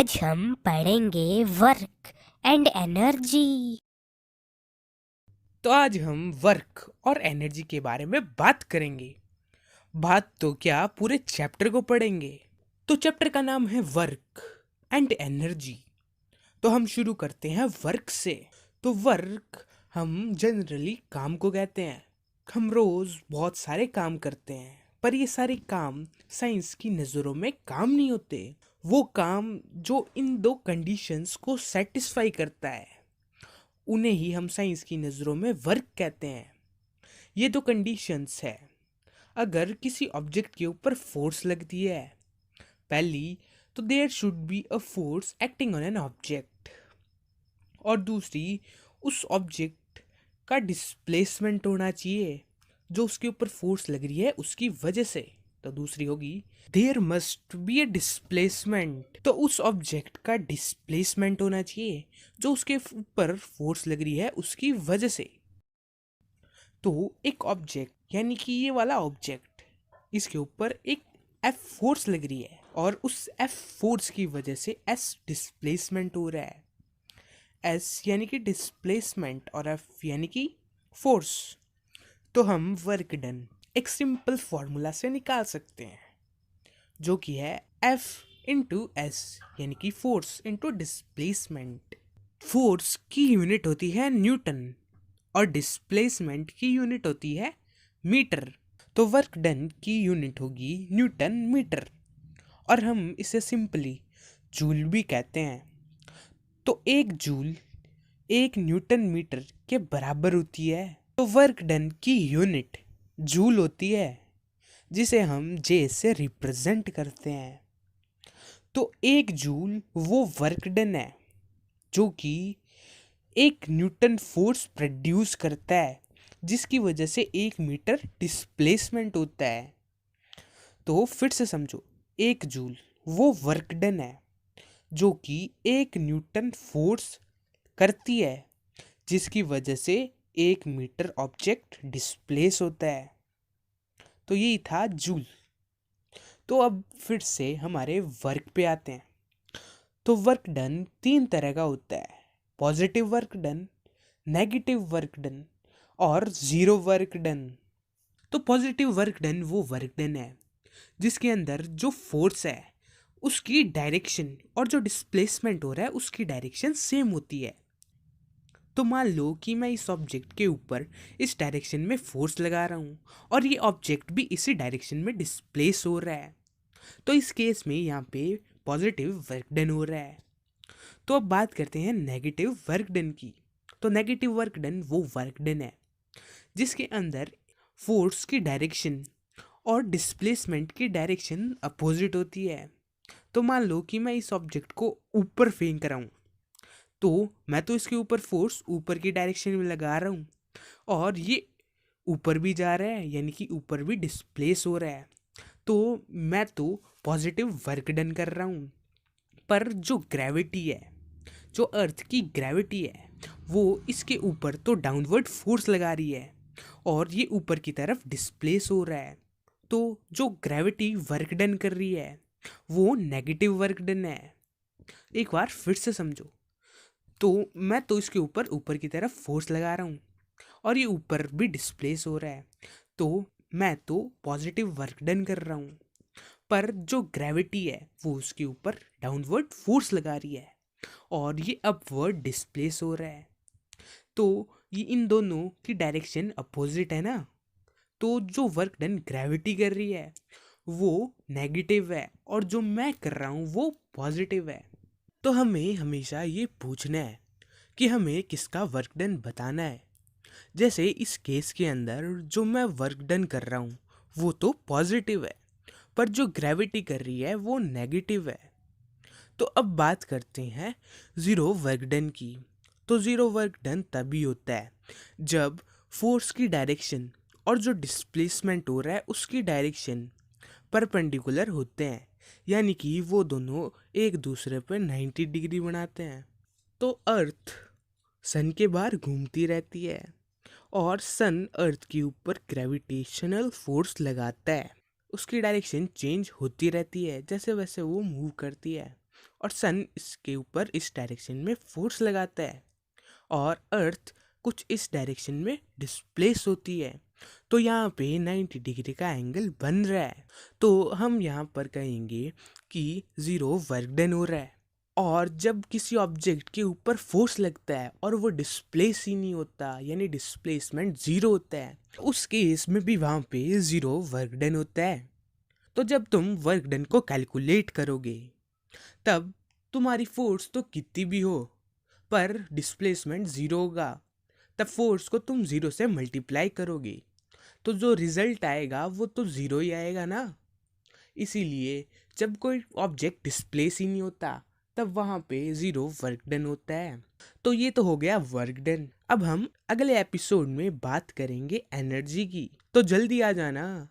आज हम पढ़ेंगे वर्क एंड एनर्जी। तो आज हम वर्क और एनर्जी के बारे में बात करेंगे। बात तो क्या, पूरे चैप्टर को पढ़ेंगे। तो चैप्टर का नाम है वर्क एंड एनर्जी। तो हम शुरू करते हैं वर्क से। तो वर्क हम जनरली काम को कहते हैं। हम रोज बहुत सारे काम करते हैं, पर ये सारे काम साइंस की नज़रों में काम नहीं होते। वो काम जो इन दो कंडीशंस को सेटिस्फाई करता है, उन्हें ही हम साइंस की नज़रों में वर्क कहते हैं। ये दो कंडीशंस है। अगर किसी ऑब्जेक्ट के ऊपर फोर्स लगती है, पहली तो there should be a force acting on an object, और दूसरी उस ऑब्जेक्ट का डिस्प्लेसमेंट होना चाहिए जो उसके ऊपर फोर्स लग रही है उसकी वजह से। तो दूसरी होगी there must be a displacement, तो उस ऑब्जेक्ट का डिस्प्लेसमेंट होना चाहिए जो उसके ऊपर फोर्स लग रही है उसकी वजह से। तो एक ऑब्जेक्ट यानी कि ये वाला ऑब्जेक्ट, इसके ऊपर एक एफ फोर्स लग रही है और उस एफ फोर्स की वजह से एस डिस्प्लेसमेंट हो रहा है। एस यानी कि डिस्प्लेसमेंट और एफ यानी कि फोर्स। तो हम वर्क डन एक सिंपल फॉर्मूला से निकाल सकते हैं, जो कि है एफ इंटू एस यानी कि फोर्स इंटू डिस्प्लेसमेंट। फोर्स की यूनिट होती है न्यूटन और डिस्प्लेसमेंट की यूनिट होती है मीटर। तो वर्क डन की यूनिट होगी न्यूटन मीटर, और हम इसे सिंपली जूल भी कहते हैं। तो एक जूल एक न्यूटन मीटर के बराबर होती है। तो वर्क डन की यूनिट जूल होती है, जिसे हम जे से रिप्रेजेंट करते हैं। तो एक जूल वो वर्क डन है जो कि एक न्यूटन फोर्स प्रोड्यूस करता है, जिसकी वजह से एक मीटर डिस्प्लेसमेंट होता है। तो फिर से समझो, एक जूल वो वर्क डन है जो कि एक न्यूटन फोर्स करती है, जिसकी वजह से एक मीटर ऑब्जेक्ट डिस्प्लेस होता है। तो यही था जूल। तो अब फिर से हमारे वर्क पे आते हैं। तो वर्क डन तीन तरह का होता है: positive work done, negative work done और ज़ीरो वर्क डन। तो पॉजिटिव वर्क डन वो वर्क डन है जिसके अंदर जो फोर्स है उसकी डायरेक्शन और जो डिस्प्लेसमेंट हो रहा है उसकी डायरेक्शन सेम होती है। तो मान लो कि मैं इस ऑब्जेक्ट के ऊपर इस डायरेक्शन में फोर्स लगा रहा हूँ और ये ऑब्जेक्ट भी इसी डायरेक्शन में डिस्प्लेस हो रहा है। तो इस केस में यहाँ पे पॉजिटिव वर्क डन हो रहा है। तो अब बात करते हैं नेगेटिव वर्क डन की। तो नेगेटिव वर्क डन वो वर्क डन है जिसके अंदर फोर्स की डायरेक्शन और डिस्प्लेसमेंट की डायरेक्शन अपोजिट होती है। तो मान लो कि मैं इस ऑब्जेक्ट को ऊपर फेंक रहा हूँ, तो मैं तो इसके ऊपर फोर्स ऊपर की डायरेक्शन में लगा रहा हूँ और ये ऊपर भी जा रहा है, यानी कि ऊपर भी डिस्प्लेस हो रहा है। तो मैं तो पॉजिटिव वर्क डन कर रहा हूँ। पर जो ग्रेविटी है, जो अर्थ की ग्रेविटी है, वो इसके ऊपर तो डाउनवर्ड फोर्स लगा रही है और ये ऊपर की तरफ डिस्प्लेस हो रहा है। तो जो ग्रेविटी वर्क डन कर रही है वो नेगेटिव वर्क डन है। एक बार फिर से समझो। तो मैं तो इसके ऊपर ऊपर की तरफ फोर्स लगा रहा हूँ और ये ऊपर भी डिस्प्लेस हो रहा है। तो मैं तो पॉजिटिव वर्क डन कर रहा हूँ, पर जो ग्रेविटी है वो उसके ऊपर डाउनवर्ड फोर्स लगा रही है और ये अपवर्ड डिस्प्लेस हो रहा है। तो ये इन दोनों की डायरेक्शन अपोजिट है ना। तो जो वर्क डन ग्रेविटी कर रही है वो नेगेटिव है और जो मैं कर रहा हूँ वो पॉजिटिव है। तो हमें हमेशा ये पूछना है कि हमें किसका वर्क डन बताना है। जैसे इस केस के अंदर जो मैं वर्क डन कर रहा हूँ वो तो पॉजिटिव है, पर जो ग्रेविटी कर रही है वो नेगेटिव है। तो अब बात करते हैं ज़ीरो वर्क डन की। तो ज़ीरो वर्क डन तभी होता है जब फोर्स की डायरेक्शन और जो डिस्प्लेसमेंट हो रहा है उसकी डायरेक्शन परपेंडिकुलर होते हैं, यानी कि वो दोनों एक दूसरे पर 90 डिग्री बनाते हैं। तो अर्थ सन के बाहर घूमती रहती है और सन अर्थ के ऊपर ग्रेविटेशनल फोर्स लगाता है। उसकी डायरेक्शन चेंज होती रहती है जैसे वैसे वो मूव करती है। और सन इसके ऊपर इस डायरेक्शन में फोर्स लगाता है और अर्थ कुछ इस डायरेक्शन में डिस्प्लेस होती है। तो यहाँ पे 90 डिग्री का एंगल बन रहा है। तो हम यहाँ पर कहेंगे कि 0 वर्क डन हो रहा है। और जब किसी ऑब्जेक्ट के ऊपर फोर्स लगता है और वो डिस्प्लेस ही नहीं होता, यानी डिस्प्लेसमेंट 0 होता है, उस केस में भी वहाँ पे 0 वर्क डन होता है। तो जब तुम वर्क डन को कैलकुलेट करोगे तब तुम्हारी फोर्स तो कितनी भी हो पर डिस्प्लेसमेंट 0 होगा। तब फोर्स को तुम 0 से मल्टीप्लाई करोगे तो जो रिजल्ट आएगा वो तो 0 ही आएगा ना। इसीलिए जब कोई ऑब्जेक्ट डिस्प्लेस ही नहीं होता तब वहाँ पे 0 वर्क डन होता है। तो ये तो हो गया वर्क डन। अब हम अगले एपिसोड में बात करेंगे एनर्जी की, तो जल्दी आ जाना।